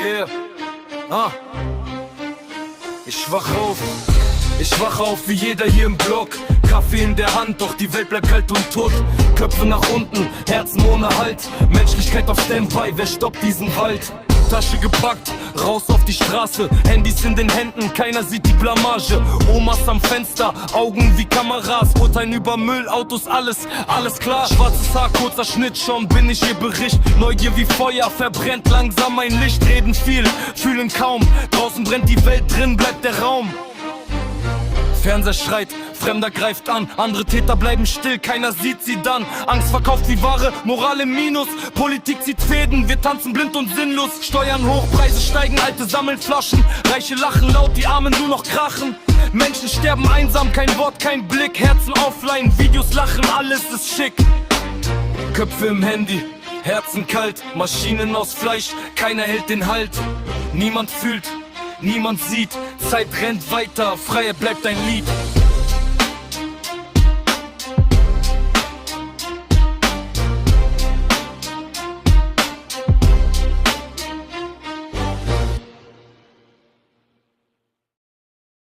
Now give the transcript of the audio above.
Yeah. Ich wach auf wie jeder hier im Block. Kaffee in der Hand, doch die Welt bleibt kalt und tot. Köpfe nach unten, Herzen ohne Halt. Menschlichkeit auf Standby, wer stoppt diesen Wald? Tasche gepackt, raus auf die Straße. Handys in den Händen, keiner sieht die Blamage. Omas am Fenster, Augen wie Kameras. Urteilen über Müll, Autos, alles klar. Schwarzes Haar, kurzer Schnitt, schon bin ich ihr Bericht. Neugier wie Feuer, verbrennt langsam mein Licht. Reden viel, fühlen kaum. Draußen brennt die Welt, drin bleibt der Raum. Fernseher schreit, Fremder greift an. Andere Täter bleiben still, keiner sieht sie dann. Angst verkauft wie Ware, Moral im Minus. Politik zieht Fäden, wir tanzen blind und sinnlos. Steuern hoch, Preise steigen, Alte sammeln Flaschen. Reiche lachen laut, die Armen nur noch krachen. Menschen sterben einsam, kein Wort, kein Blick. Herzen offline, Videos lachen, alles ist schick. Köpfe im Handy, Herzen kalt. Maschinen aus Fleisch, keiner hält den Halt. Niemand fühlt, niemand sieht, Zeit rennt weiter, Freiheit bleibt ein Lied.